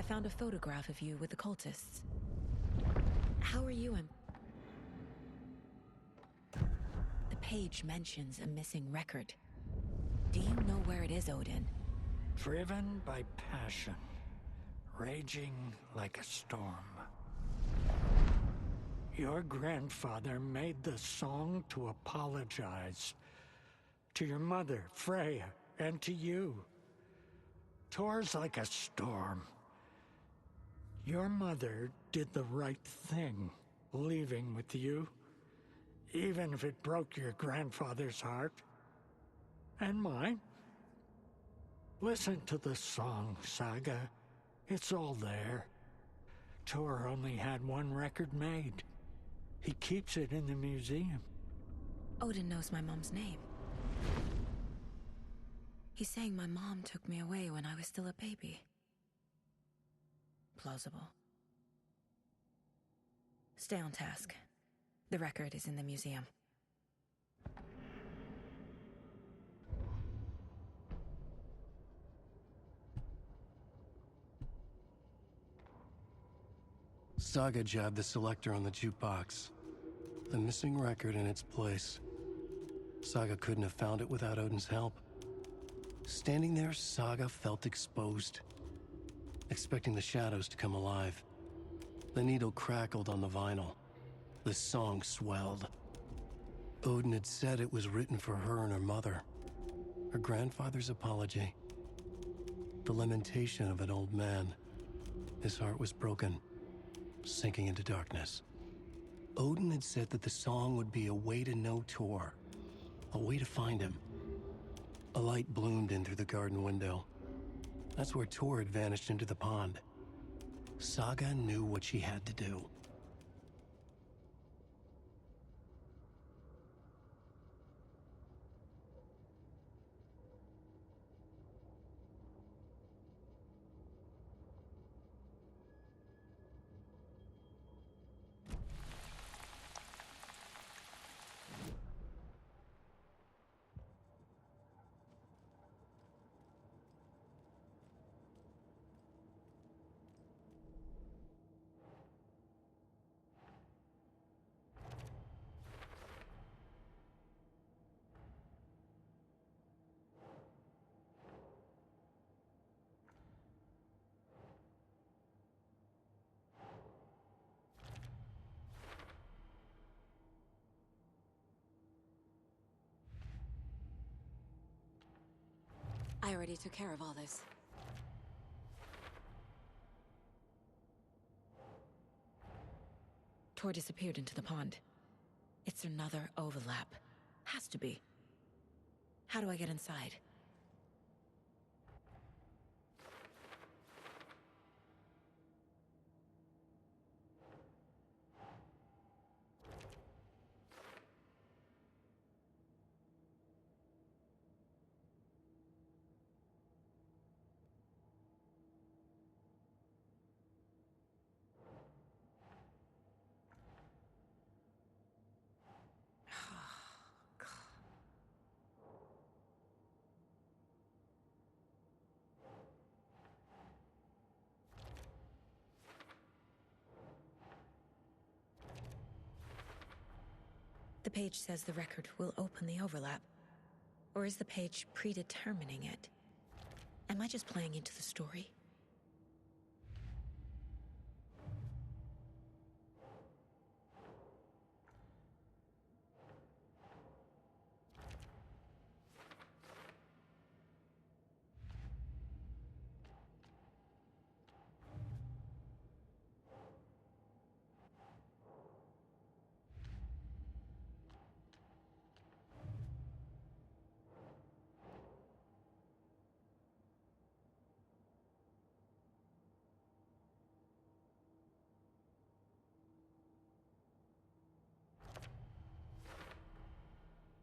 found a photograph of you with the cultists. How are you in... The page mentions a missing record. Do you know where it is, Odin? Driven by passion, raging like a storm. Your grandfather made the song to apologize. To your mother, Freya, and to you. Tor's like a storm. Your mother did the right thing, leaving with you, even if it broke your grandfather's heart. And mine. Listen to the song, Saga. It's all there. Tor only had one record made. He keeps it in the museum. Odin knows my mom's name. He's saying my mom took me away when I was still a baby. Plausible. Stay on task. The record is in the museum. Saga jabbed the selector on the jukebox. The missing record in its place. Saga couldn't have found it without Odin's help. Standing there, Saga felt exposed, expecting the shadows to come alive. The needle crackled on the vinyl. The song swelled. Odin had said it was written for her and her mother. Her grandfather's apology. The lamentation of an old man. His heart was broken, sinking into darkness. Odin had said that the song would be a way to know Tor, a way to find him. A light bloomed in through the garden window. That's where Tor had vanished into the pond. Saga knew what she had to do. I already took care of all this. Tor disappeared into the pond. It's another overlap. Has to be. How do I get inside? The page says the record will open the overlap. Or is the page predetermining it? Am I just playing into the story?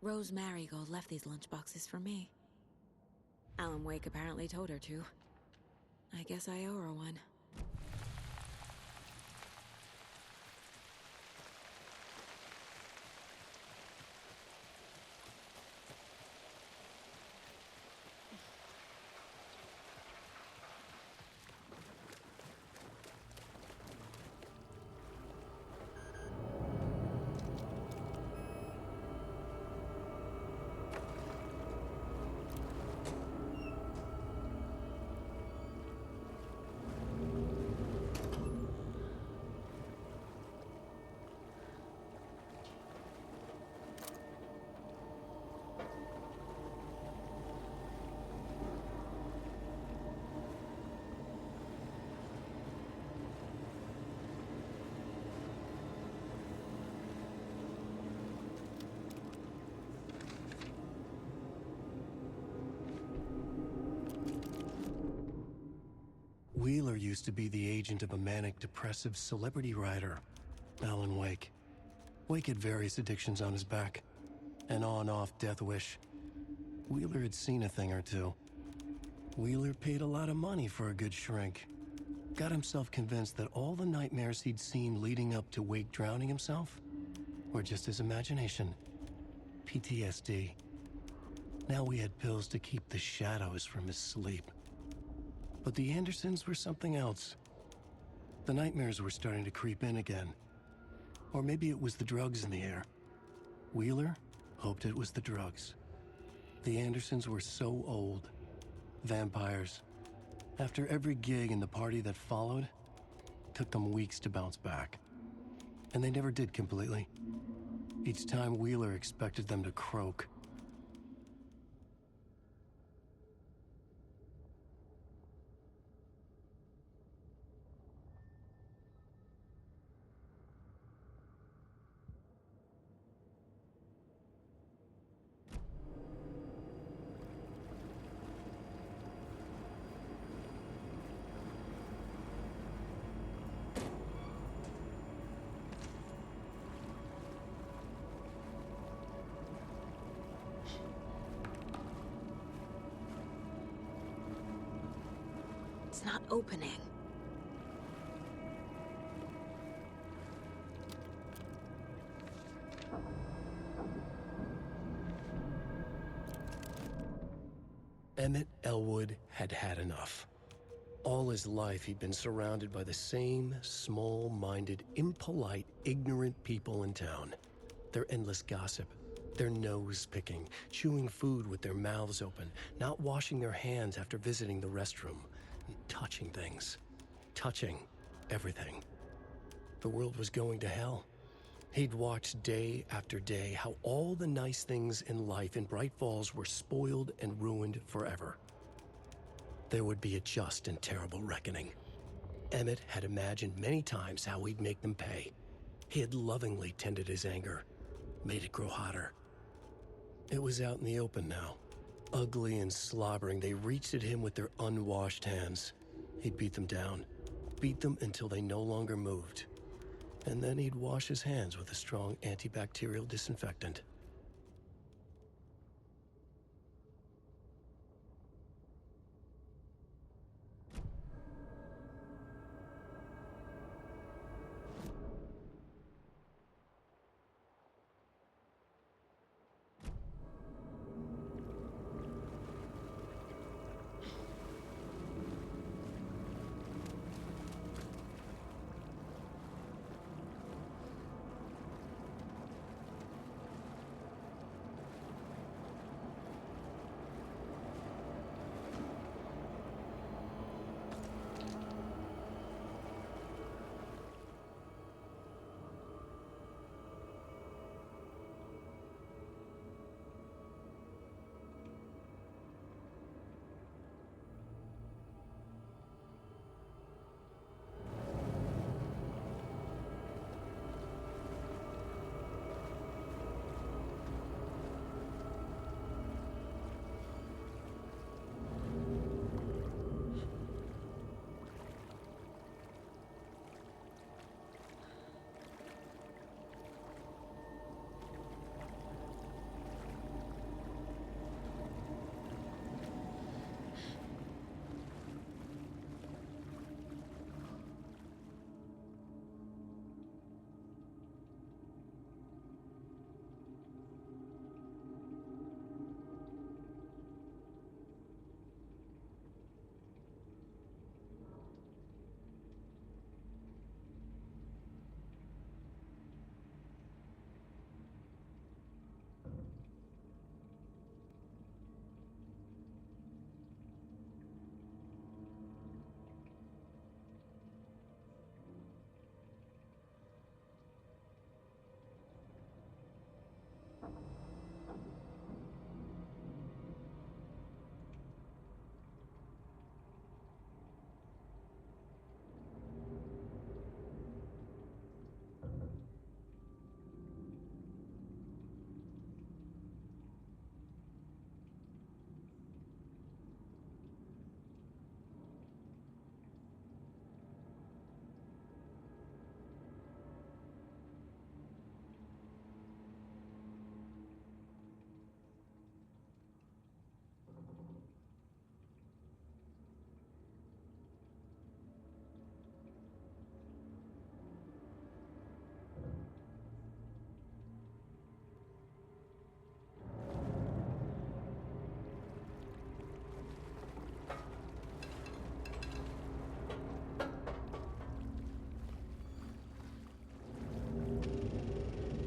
Rose Marigold left these lunchboxes for me. Alan Wake apparently told her to. I guess I owe her one. Wheeler used to be the agent of a manic-depressive celebrity writer, Alan Wake. Wake had various addictions on his back, an on-off death wish. Wheeler had seen a thing or two. Wheeler paid a lot of money for a good shrink. Got himself convinced that all the nightmares he'd seen leading up to Wake drowning himself were just his imagination. PTSD. Now we had pills to keep the shadows from his sleep. But the Andersons were something else. The nightmares were starting to creep in again. Or maybe it was the drugs in the air. Wheeler hoped it was the drugs. The Andersons were so old. Vampires. After every gig and the party that followed, took them weeks to bounce back. And they never did completely. Each time Wheeler expected them to croak. It's not opening. Emmett Elwood had had enough. All his life he'd been surrounded by the same small-minded, impolite, ignorant people in town. Their endless gossip, their nose-picking, chewing food with their mouths open, not washing their hands after visiting the restroom, and touching things. Touching everything. The world was going to hell. He'd watched day after day how all the nice things in life in Bright Falls were spoiled and ruined forever. There would be a just and terrible reckoning. Emmett had imagined many times how he'd make them pay. He had lovingly tended his anger, made it grow hotter. It was out in the open now. Ugly and slobbering, they reached at him with their unwashed hands. He'd beat them down, beat them until they no longer moved. And then he'd wash his hands with a strong antibacterial disinfectant.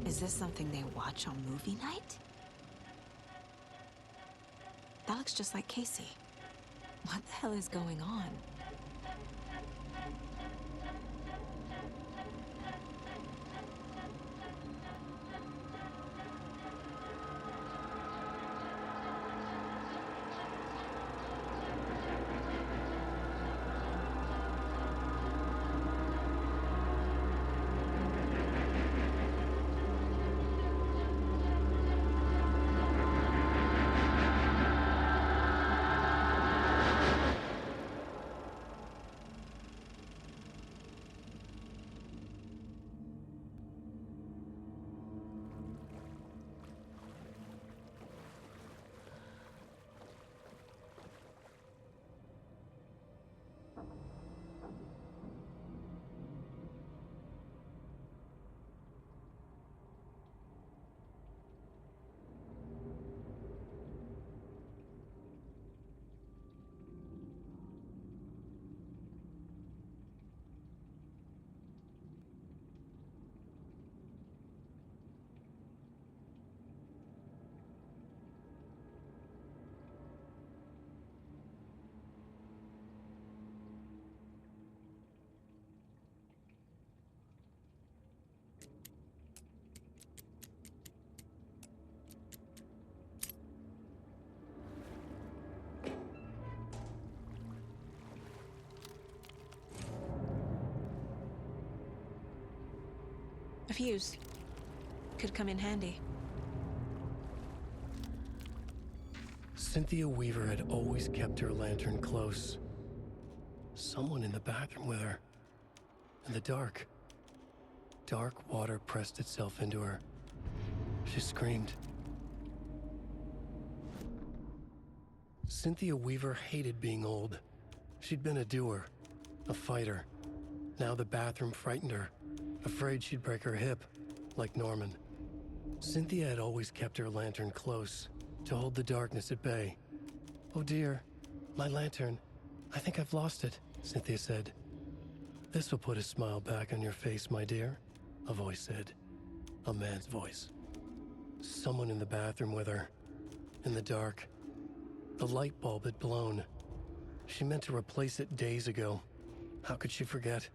Is this something they watch on movie night? That looks just like Casey. What the hell is going on? A fuse. Could come in handy. Cynthia Weaver had always kept her lantern close. Someone in the bathroom with her. In the dark. Dark water pressed itself into her. She screamed. Cynthia Weaver hated being old. She'd been a doer, a fighter. Now the bathroom frightened her, afraid she'd break her hip, like Norman. Cynthia had always kept her lantern close, to hold the darkness at bay. "Oh dear, my lantern. I think I've lost it," Cynthia said. "This will put a smile back on your face, my dear," a voice said. A man's voice. Someone in the bathroom with her. In the dark. The light bulb had blown. She meant to replace it days ago. How could she forget?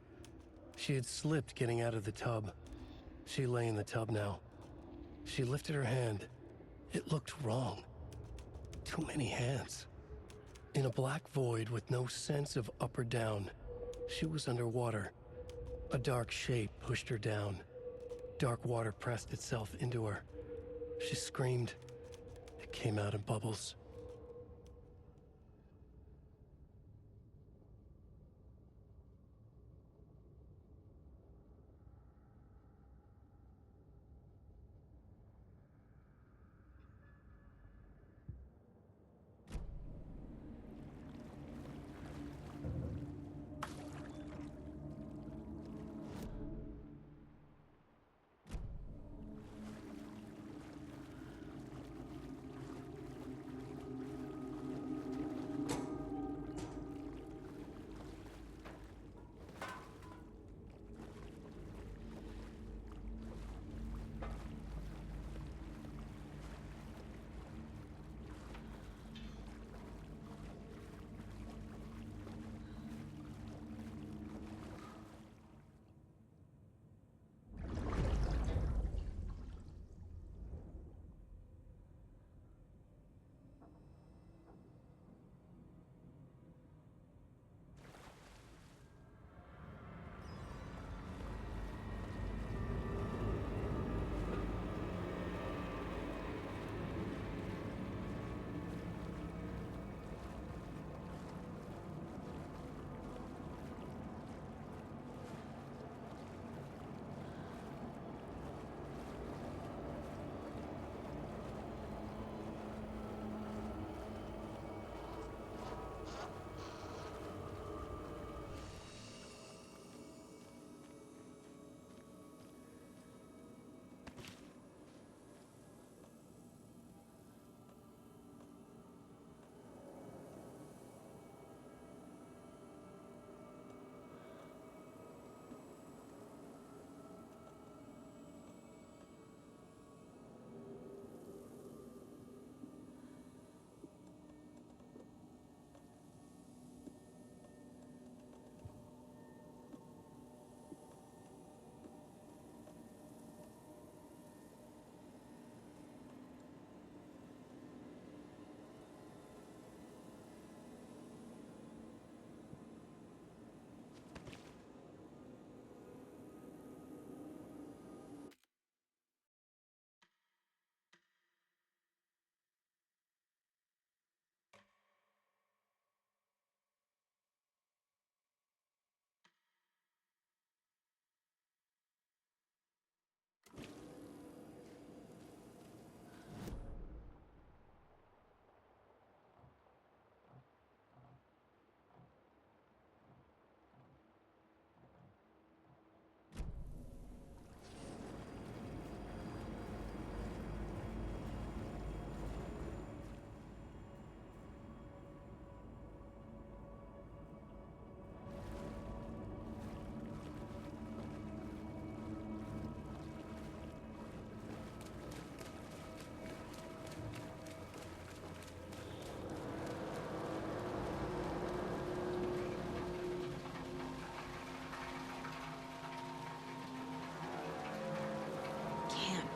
She had slipped getting out of the tub. She lay in the tub now. She lifted her hand. It looked wrong. Too many hands. In a black void with no sense of up or down, she was underwater. A dark shape pushed her down. Dark water pressed itself into her. She screamed. It came out in bubbles.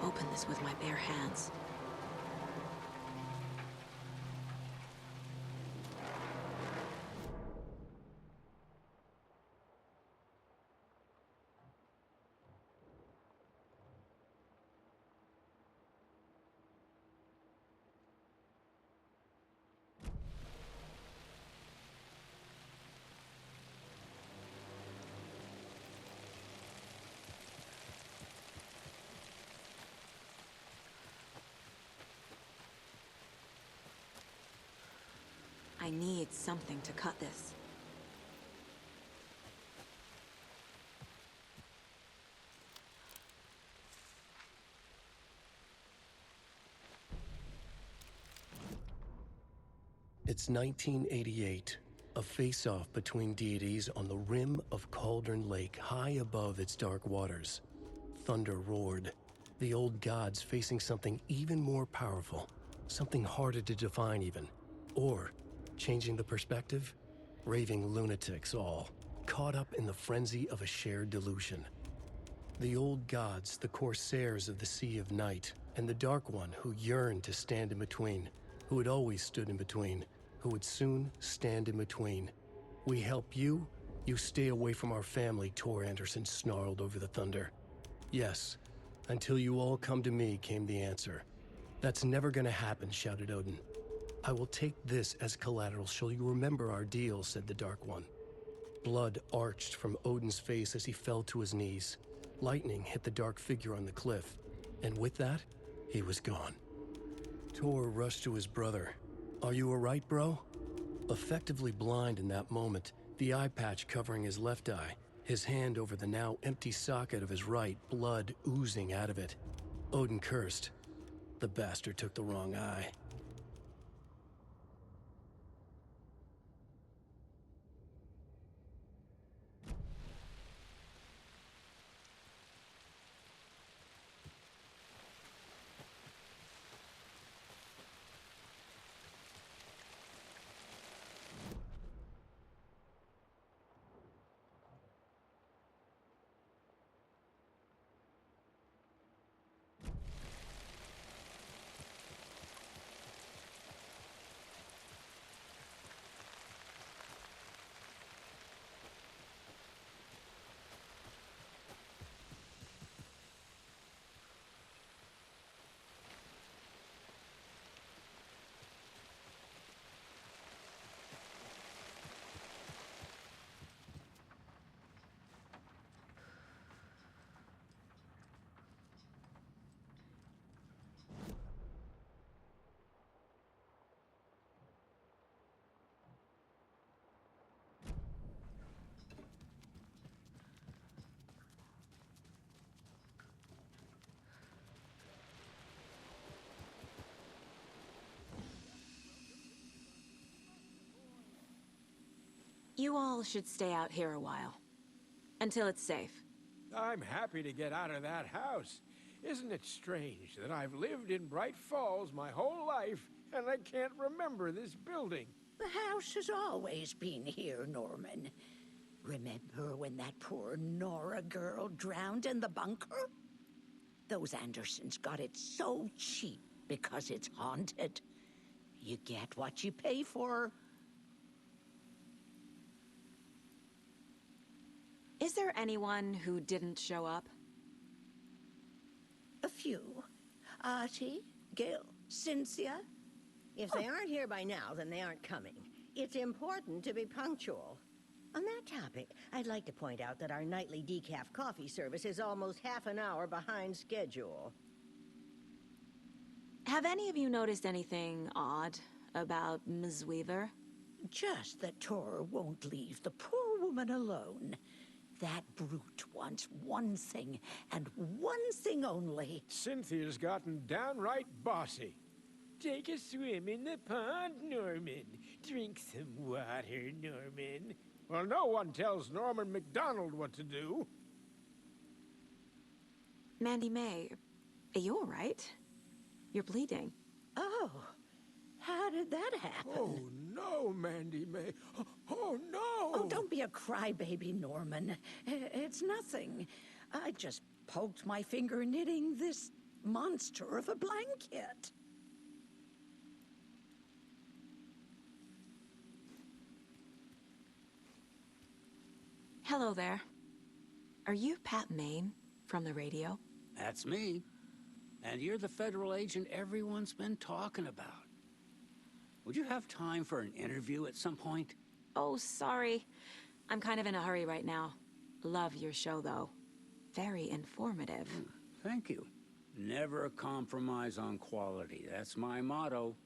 open this with my bare hands. I need something to cut this. It's 1988, a face-off between deities on the rim of Cauldron Lake, high above its dark waters. Thunder roared, the old gods facing something even more powerful, something harder to define even. Or, changing the perspective, raving lunatics all, caught up in the frenzy of a shared delusion. The old gods, the corsairs of the Sea of Night, and the Dark One who yearned to stand in between, who had always stood in between, who would soon stand in between. We help you, you stay away from our family, Tor Anderson snarled over the thunder. Yes, until you all come to me, came the answer. That's never gonna happen, shouted Odin. I will take this as collateral, shall you remember our deal, said the Dark One. Blood arched from Odin's face as he fell to his knees. Lightning hit the dark figure on the cliff, and with that, he was gone. Tor rushed to his brother. Are you all right, bro? Effectively blind in that moment, the eye patch covering his left eye, his hand over the now empty socket of his right, blood oozing out of it. Odin cursed. The bastard took the wrong eye. You all should stay out here a while. Until it's safe. I'm happy to get out of that house. Isn't it strange that I've lived in Bright Falls my whole life, and I can't remember this building? The house has always been here, Norman. Remember when that poor Nora girl drowned in the bunker? Those Andersons got it so cheap because it's haunted. You get what you pay for. Is there anyone who didn't show up? A few. Artie, Gil, Cynthia. If they aren't here by now, then they aren't coming. It's important to be punctual. On that topic, I'd like to point out that our nightly decaf coffee service is almost half an hour behind schedule. Have any of you noticed anything odd about Ms. Weaver? Just that Tor won't leave the poor woman alone. That brute wants one thing, and one thing only. Cynthia's gotten downright bossy. Take a swim in the pond, Norman. Drink some water, Norman. Well, no one tells Norman MacDonald what to do. Mandy May, are you all right? You're bleeding. Oh, how did that happen? Oh, no, Mandy May. Oh, no! Oh, don't be a crybaby, Norman. It's nothing. I just poked my finger knitting this monster of a blanket. Hello there. Are you Pat Maine from the radio? That's me. And you're the federal agent everyone's been talking about. Would you have time for an interview at some point? Oh, sorry. I'm kind of in a hurry right now. Love your show, though. Very informative. Thank you. Never compromise on quality. That's my motto.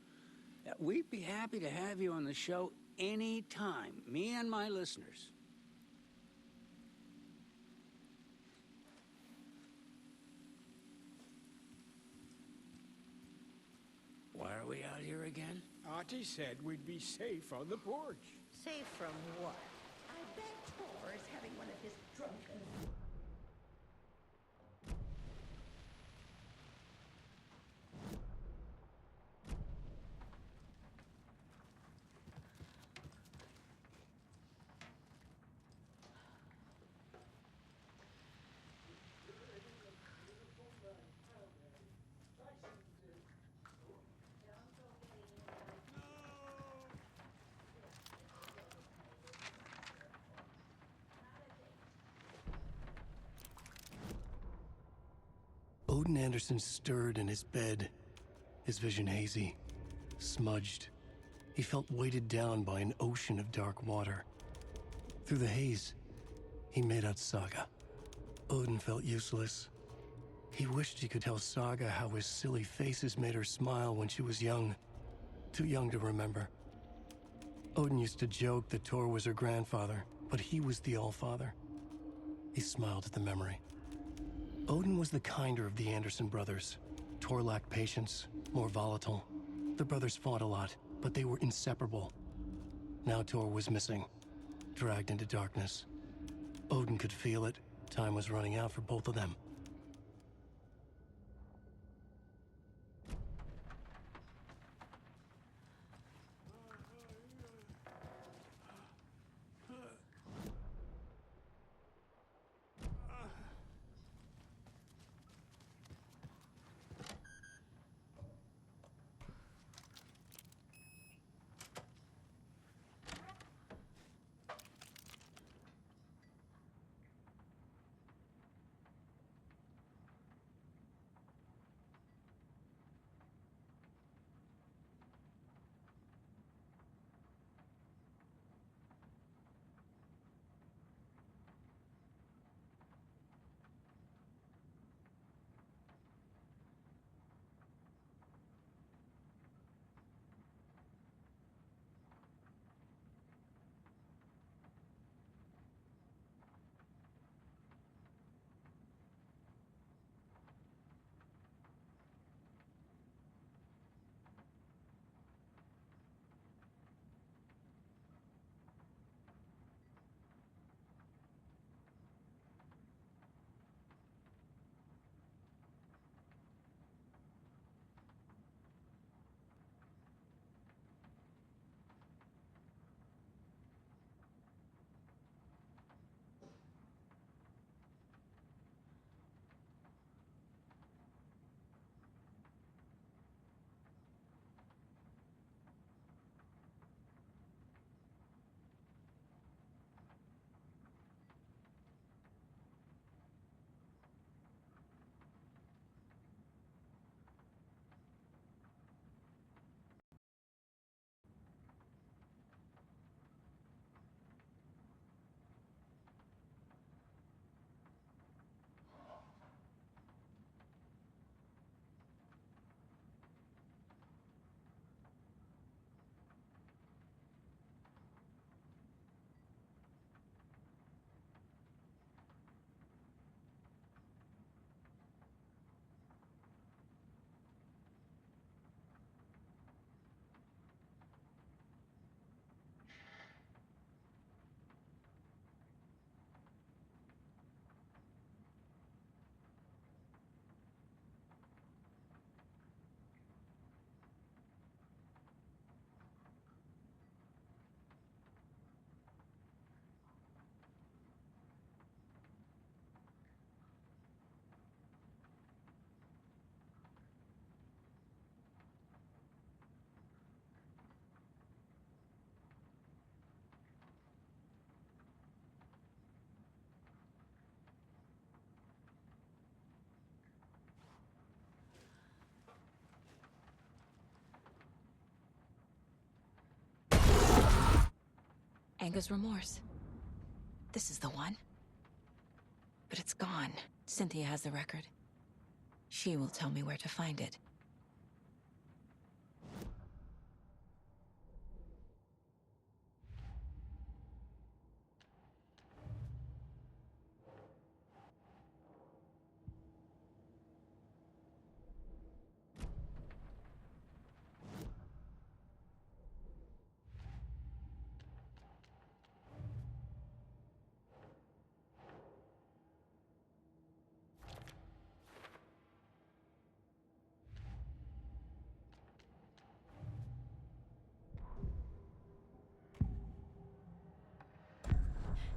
We'd be happy to have you on the show anytime, me and my listeners. Why are we out here again? Auntie said we'd be safe on the porch. Safe from what? I bet Tor is having one of his drunken... Odin Anderson stirred in his bed, his vision hazy, smudged. He felt weighted down by an ocean of dark water. Through the haze, he made out Saga. Odin felt useless. He wished he could tell Saga how his silly faces made her smile when she was young. Too young to remember. Odin used to joke that Tor was her grandfather, but he was the Allfather. He smiled at the memory. Odin was the kinder of the Anderson brothers. Tor lacked patience, more volatile. The brothers fought a lot, but they were inseparable. Now Tor was missing, dragged into darkness. Odin could feel it. Time was running out for both of them. Anger's remorse. This is the one. But it's gone. Cynthia has the record. She will tell me where to find it.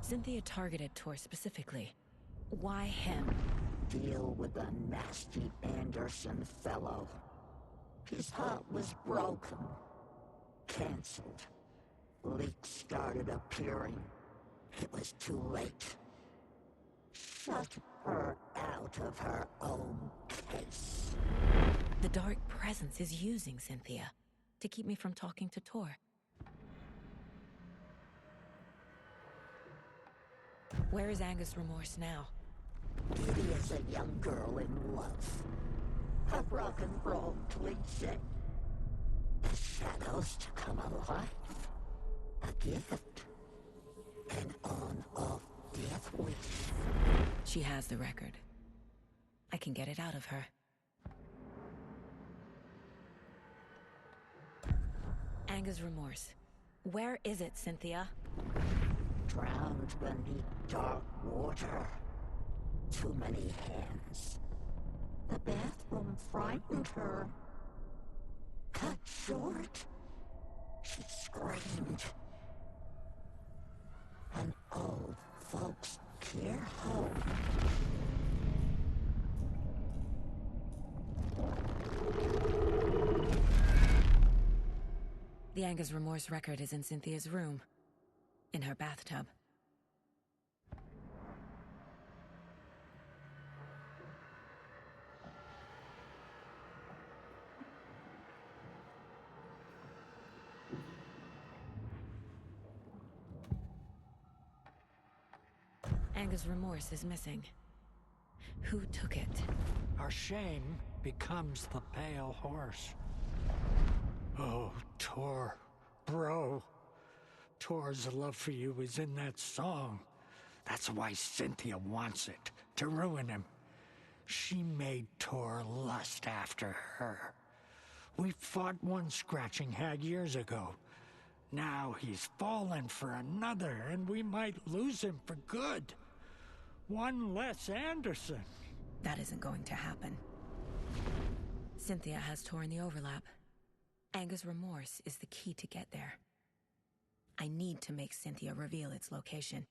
Cynthia targeted Tor specifically. Why him? Deal with the nasty Anderson fellow. His heart was broken. Cancelled. Leaks started appearing. It was too late. Shut her out of her own case. The Dark Presence is using Cynthia to keep me from talking to Tor. Where is Anger's remorse now? Kitty is a young girl in love. A rock and roll cliche. The shadows to come alive. A gift. An on-off death wish. She has the record. I can get it out of her. Anger's remorse. Where is it, Cynthia? Drowned beneath dark water. Too many hands. The bathroom frightened her. Cut short. She screamed. An old folks' care home. The Anger's remorse record is in Cynthia's room. In her bathtub. Anger's remorse is missing. Who took it? Our shame becomes the pale horse. Oh, Tor, bro. Tor's love for you is in that song. That's why Cynthia wants it, to ruin him. She made Tor lust after her. We fought one scratching hag years ago. Now he's fallen for another, and we might lose him for good. One less Anderson. That isn't going to happen. Cynthia has Tor in the overlap. Anger's remorse is the key to get there. I need to make Cynthia reveal its location.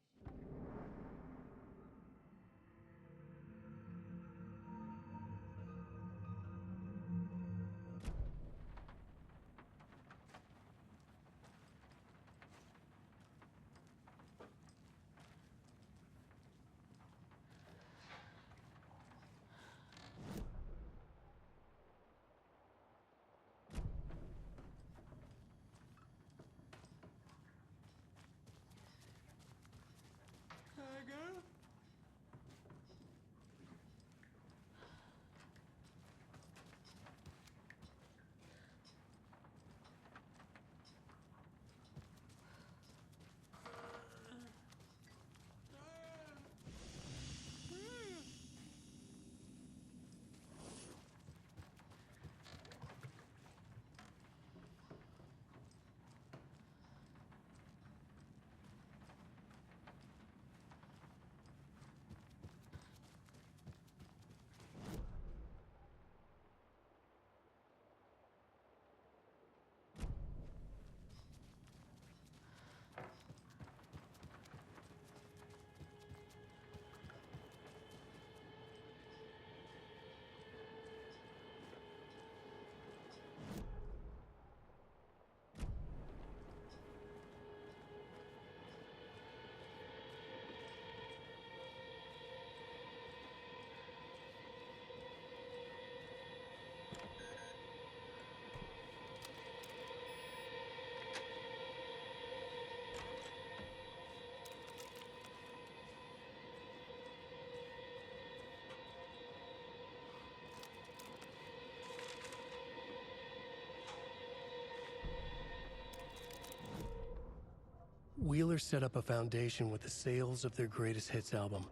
Wheeler set up a foundation with the sales of their greatest hits album.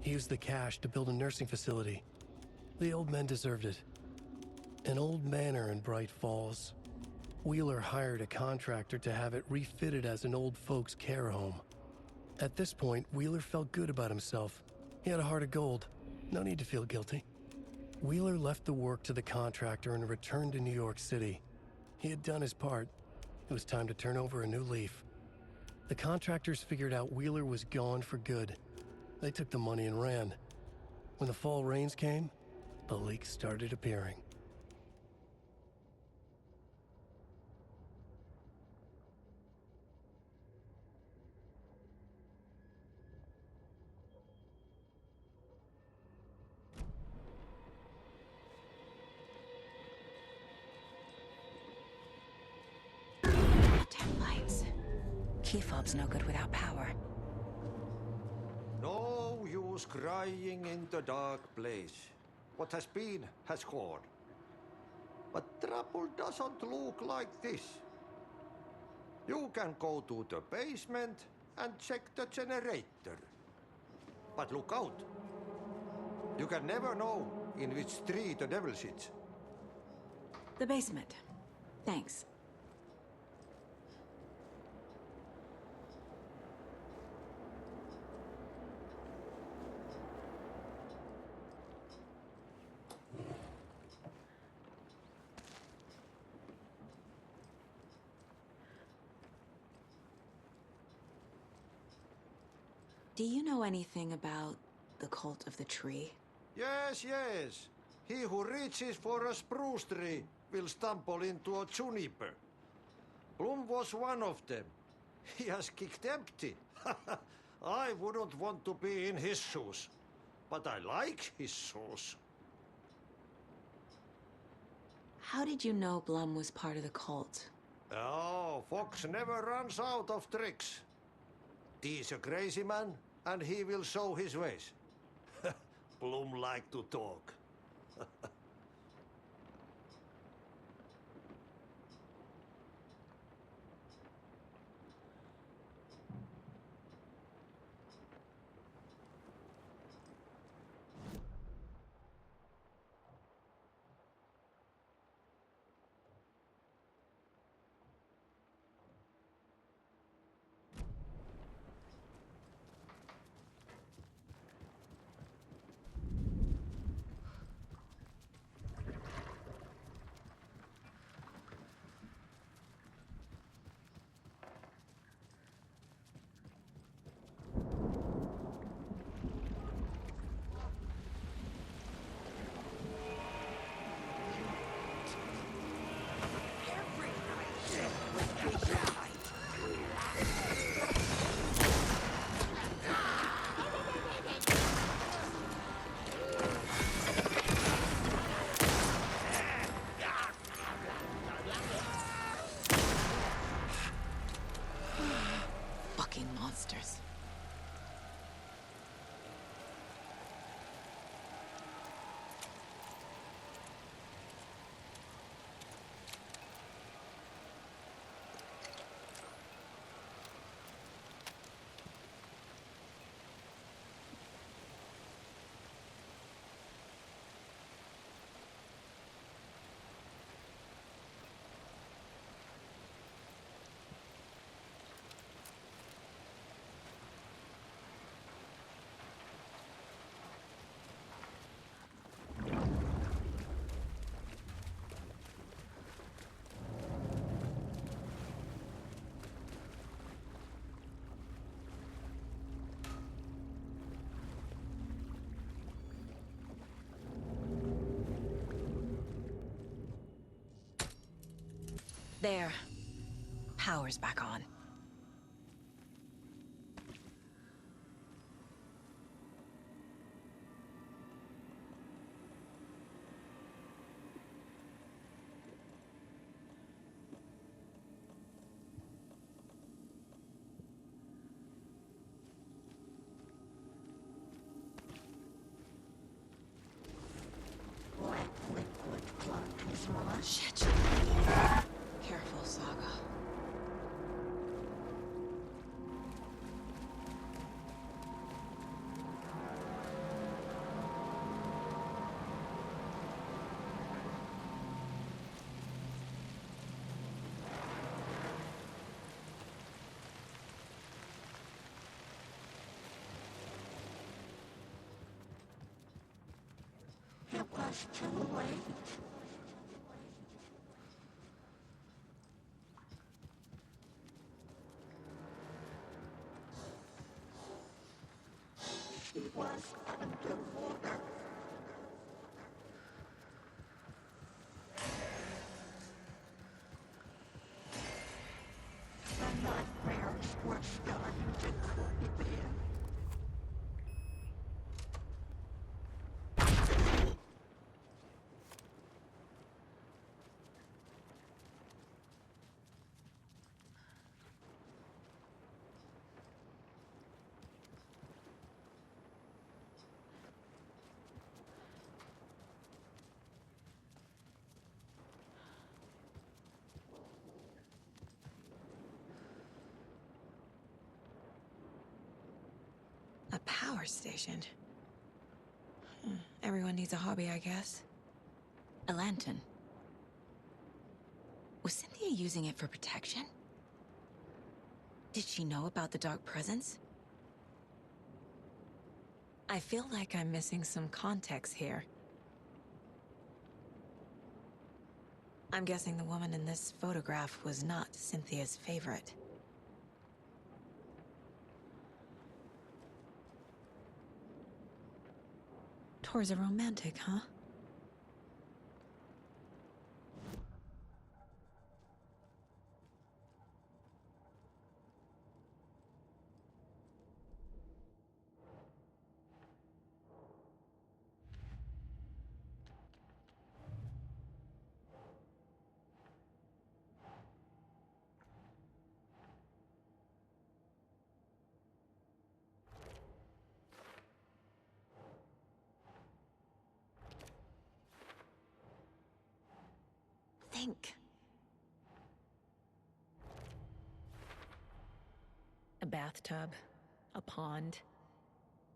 He used the cash to build a nursing facility. The old men deserved it. An old manor in Bright Falls. Wheeler hired a contractor to have it refitted as an old folks' care home. At this point, Wheeler felt good about himself. He had a heart of gold. No need to feel guilty. Wheeler left the work to the contractor and returned to New York City. He had done his part. It was time to turn over a new leaf. The contractors figured out Wheeler was gone for good. They took the money and ran. When the fall rains came, the leaks started appearing. Damn lights. Key fob's no good without power. No use crying in the dark place. What has been has gone. But trouble doesn't look like this. You can go to the basement and check the generator. But look out. You can never know in which tree the devil sits. The basement. Thanks. Do you know anything about the cult of the tree? Yes, yes. He who reaches for a spruce tree will stumble into a juniper. Bloom was one of them. He has kicked empty. I wouldn't want to be in his shoes. But I like his shoes. How did you know Blum was part of the cult? Oh, Fox never runs out of tricks. He's a crazy man, and he will show his ways. Bloom like to talk. Fucking monsters. There. Power's back on. Shit. Careful, Saga. It was too late. She was underwater. The nightmares were starting to creep in. A power station. Everyone needs a hobby, I guess. A lantern. Was Cynthia using it for protection? Did she know about the dark presence? I feel like I'm missing some context here. I'm guessing the woman in this photograph was not Cynthia's favorite. Tor's a romantic, huh? Think. A bathtub, a pond,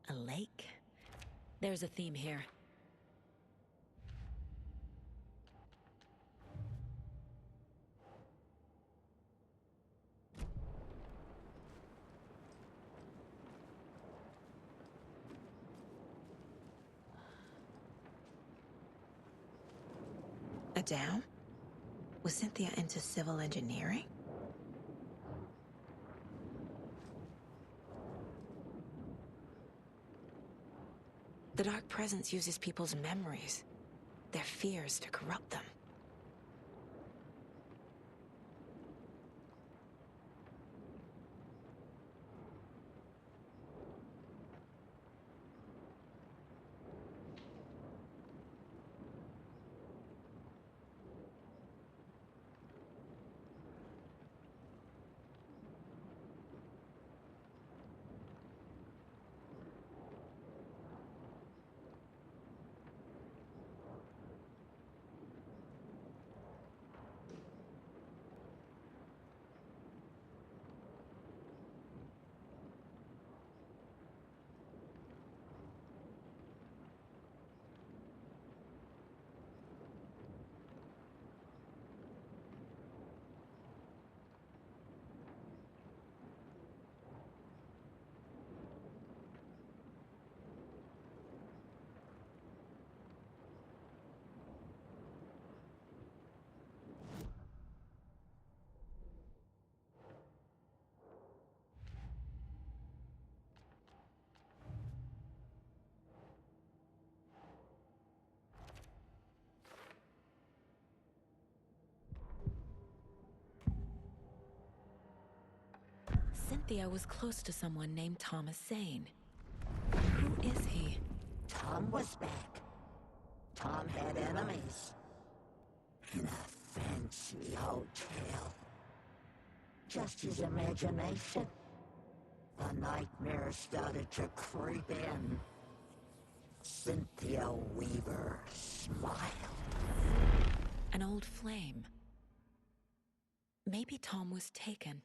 a lake. There's a theme here. A dam? Was Cynthia into civil engineering? The Dark Presence uses people's memories, their fears to corrupt them. Cynthia was close to someone named Thomas Zane. Who is he? Tom was back. Tom had enemies. In a fancy hotel. Just his imagination. The nightmare started to creep in. Cynthia Weaver smiled. An old flame. Maybe Tom was taken.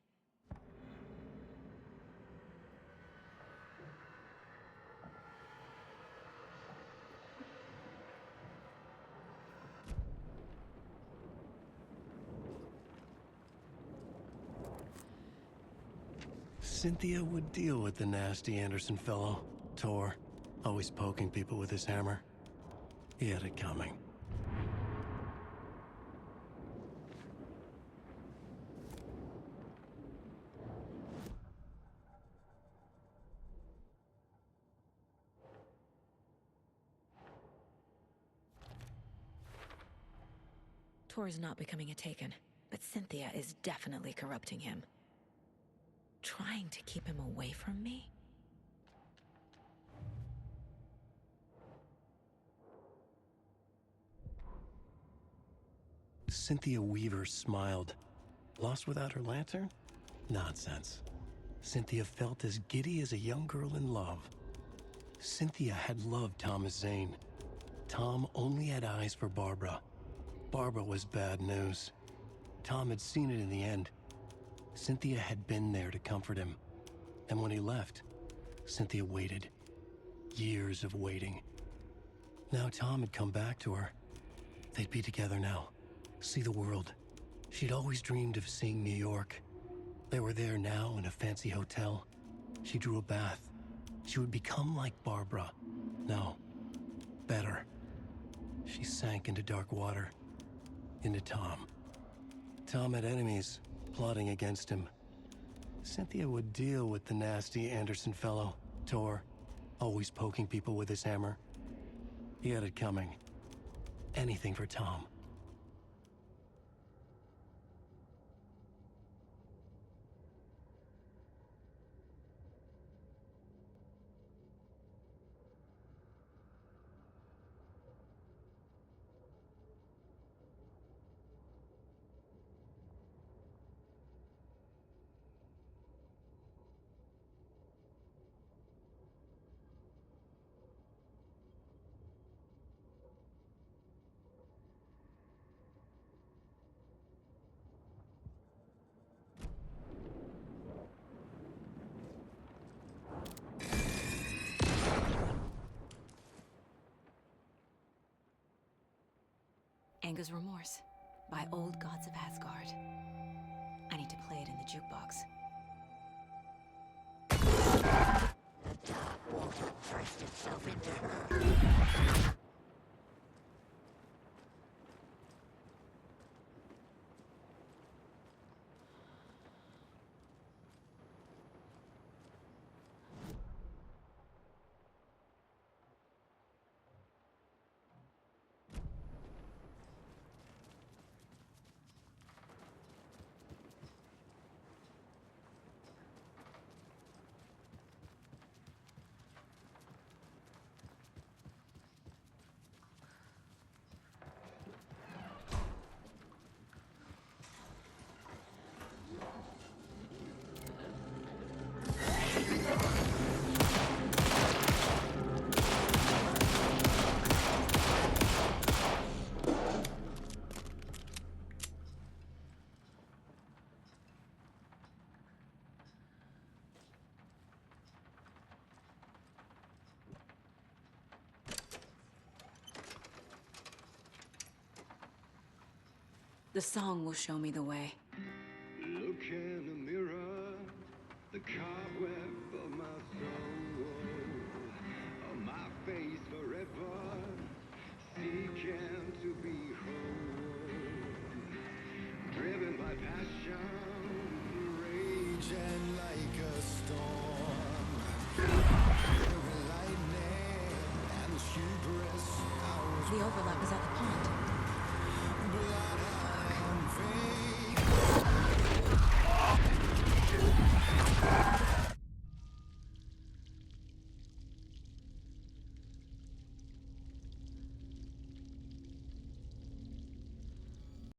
Cynthia would deal with the nasty Anderson fellow, Tor, always poking people with his hammer. He had it coming. Tor's not becoming a Taken, but Cynthia is definitely corrupting him. Trying to keep him away from me? Cynthia Weaver smiled. Lost without her lantern? Nonsense. Cynthia felt as giddy as a young girl in love. Cynthia had loved Thomas Zane. Tom only had eyes for Barbara. Barbara was bad news. Tom had seen it in the end. Cynthia had been there to comfort him. And when he left, Cynthia waited. Years of waiting. Now Tom had come back to her. They'd be together now. See the world. She'd always dreamed of seeing New York. They were there now in a fancy hotel. She drew a bath. She would become like Barbara. No, better. She sank into dark water. Into Tom. Tom had enemies plotting against him. Cynthia would deal with the nasty Anderson fellow, Tor, always poking people with his hammer. He had it coming. Anything for Tom. Anger's Remorse by Old Gods of Asgard. I need to play it in the jukebox. The dark water pressed itself into her. The song will show me the way. Look in the mirror, the cobweb of my soul, on my face forever, seeking to be whole, driven by passion, raging like a storm, lightning and hubris. The overlap is at the pond.